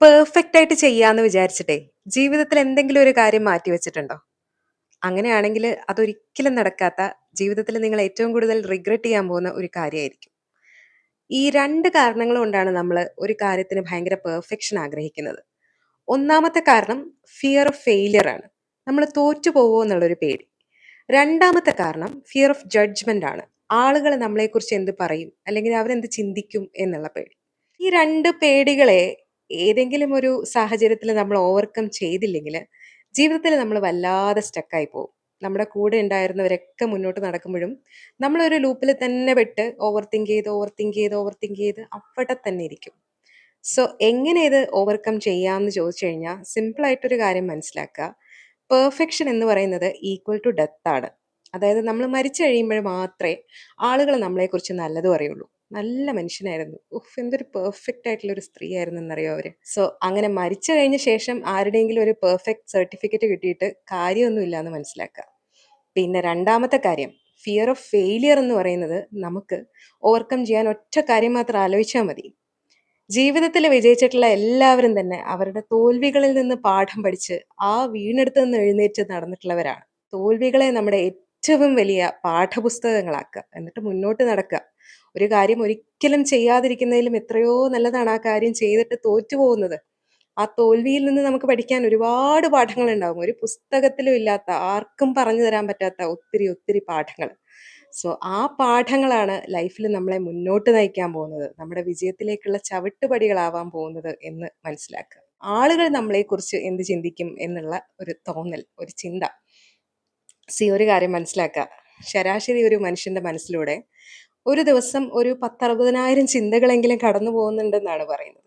Perfect ആയിട്ട് ചെയ്യാന്ന് വിചാരിച്ചിട്ടേ ജീവിതത്തിൽ എന്തെങ്കിലും ഒരു കാര്യം മാറ്റി വെച്ചിട്ടുണ്ടോ? അങ്ങനെയാണെങ്കിൽ അതൊരിക്കലും നടക്കാത്ത, ജീവിതത്തിൽ നിങ്ങൾ ഏറ്റവും കൂടുതൽ റിഗ്രറ്റ് ചെയ്യാൻ പോകുന്ന ഒരു കാര്യമായിരിക്കും. ഈ 2 കാരണങ്ങൾ കൊണ്ടാണ് നമ്മൾ ഒരു കാര്യത്തിന് ഭയങ്കര പെർഫെക്ഷൻ ആഗ്രഹിക്കുന്നത്. ഒന്നാമത്തെ കാരണം ഫിയർ ഓഫ് ഫെയിലിയർ ആണ്. നമ്മൾ തോറ്റു പോവോ എന്നുള്ളൊരു പേടി. രണ്ടാമത്തെ കാരണം ഫിയർ ഓഫ് ജഡ്ജ്മെന്റ് ആണ്. ആളുകൾ നമ്മളെക്കുറിച്ച് എന്ത് പറയും അല്ലെങ്കിൽ അവരെന്ത് ചിന്തിക്കും എന്നുള്ള പേടി. ഈ 2 പേടികളെ ഏതെങ്കിലും ഒരു സാഹചര്യത്തിൽ നമ്മൾ ഓവർകം ചെയ്തില്ലെങ്കിൽ ജീവിതത്തിൽ നമ്മൾ വല്ലാതെ സ്റ്റക്കായി പോകും. നമ്മുടെ കൂടെ ഉണ്ടായിരുന്നവരൊക്കെ മുന്നോട്ട് നടക്കുമ്പോഴും നമ്മളൊരു ലൂപ്പിൽ തന്നെ പെട്ട് ഓവർ തിങ്ക് ചെയ്ത്, ഓവർ തിങ്ക് ചെയ്ത്, ഓവർ തിങ്ക് ചെയ്ത് അവിടെ തന്നെ ഇരിക്കും. സോ എങ്ങനെ ഇത് ഓവർകം ചെയ്യാമെന്ന് ചോദിച്ചു കഴിഞ്ഞാൽ സിമ്പിൾ ആയിട്ടൊരു കാര്യം മനസ്സിലാക്കുക. പെർഫെക്ഷൻ എന്ന് പറയുന്നത് ഈക്വൽ ടു ഡെത്ത് ആണ്. അതായത് നമ്മൾ മരിച്ചു കഴിയുമ്പോൾ മാത്രമേ ആളുകൾ നമ്മളെക്കുറിച്ച് നല്ലത് പറയുള്ളൂ. നല്ല മനുഷ്യനായിരുന്നു, ഉഫ് എന്തൊരു പെർഫെക്റ്റ് ആയിട്ടുള്ള ഒരു സ്ത്രീ ആയിരുന്നു എന്നറിയോ അവര്. സോ അങ്ങനെ മരിച്ചു കഴിഞ്ഞ ശേഷം ആരുടെയെങ്കിലും ഒരു പെർഫെക്റ്റ് സർട്ടിഫിക്കറ്റ് കിട്ടിയിട്ട് കാര്യമൊന്നുമില്ല എന്ന് മനസ്സിലാക്കുക. പിന്നെ രണ്ടാമത്തെ കാര്യം ഫിയർ ഓഫ് ഫെയിലിയർ എന്ന് പറയുന്നത് നമുക്ക് ഓവർകം ചെയ്യാൻ ഒറ്റ കാര്യം മാത്രം ആലോചിച്ചാൽ മതി. ജീവിതത്തിൽ വിജയിച്ചിട്ടുള്ള എല്ലാവരും തന്നെ അവരുടെ തോൽവികളിൽ നിന്ന് പാഠം പഠിച്ച് ആ വീണെടുത്ത് നിന്ന് എഴുന്നേറ്റ് നടന്നിട്ടുള്ളവരാണ്. തോൽവികളെ നമ്മുടെ ഏറ്റവും വലിയ പാഠപുസ്തകങ്ങളാക്കുക. എന്നിട്ട് മുന്നോട്ട് നടക്കുക. ഒരു കാര്യം ഒരിക്കലും ചെയ്യാതിരിക്കുന്നതിലും എത്രയോ നല്ലതാണ് ആ കാര്യം ചെയ്തിട്ട് തോറ്റു പോകുന്നത്. ആ തോൽവിയിൽ നിന്ന് നമുക്ക് പഠിക്കാൻ ഒരുപാട് പാഠങ്ങളുണ്ടാവും. ഒരു പുസ്തകത്തിലും ഇല്ലാത്ത, ആർക്കും പറഞ്ഞു തരാൻ പറ്റാത്ത ഒത്തിരി ഒത്തിരി പാഠങ്ങൾ. സോ ആ പാഠങ്ങളാണ് ലൈഫിൽ നമ്മളെ മുന്നോട്ട് നയിക്കാൻ പോകുന്നത്. നമ്മുടെ വിജയത്തിലേക്കുള്ള ചവിട്ടുപടികളാവാൻ പോകുന്നത് എന്ന് മനസ്സിലാക്കുക. ആളുകൾ നമ്മളെക്കുറിച്ച് എന്ത് ചിന്തിക്കും എന്നുള്ള ഒരു തോന്നൽ, ഒരു ചിന്ത. ഒരു കാര്യം മനസ്സിലാക്കുക. ശരാശരി ഒരു മനുഷ്യന്റെ മനസ്സിലൂടെ ഒരു ദിവസം ഒരു 10,60,000 ചിന്തകളെങ്കിലും കടന്നു പോകുന്നുണ്ടെന്നാണ് പറയുന്നത്.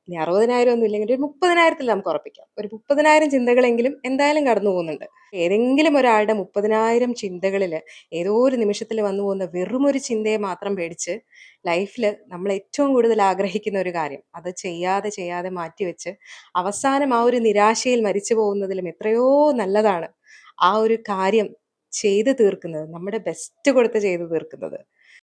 ഇനി 60,000 ഒന്നും ഇല്ലെങ്കിൽ ഒരു 30,000ത്തിൽ നമുക്ക് ഉറപ്പിക്കാം. ഒരു 30,000 ചിന്തകളെങ്കിലും എന്തായാലും കടന്നു പോകുന്നുണ്ട്. ഏതെങ്കിലും ഒരാളുടെ 30,000 ചിന്തകളിൽ ഏതോ ഒരു നിമിഷത്തിൽ വന്നു പോകുന്ന വെറും ഒരു ചിന്തയെ മാത്രം പേടിച്ച് ലൈഫിൽ നമ്മൾ ഏറ്റവും കൂടുതൽ ആഗ്രഹിക്കുന്ന ഒരു കാര്യം അത് ചെയ്യാതെ ചെയ്യാതെ മാറ്റിവെച്ച് അവസാനം ആ ഒരു നിരാശയിൽ മരിച്ചു പോകുന്നതിലും എത്രയോ നല്ലതാണ് ആ ഒരു കാര്യം ചെയ്തു തീർക്കുന്നത്, നമ്മുടെ ബെസ്റ്റ് കൊടുത്ത് ചെയ്തു തീർക്കുന്നത്.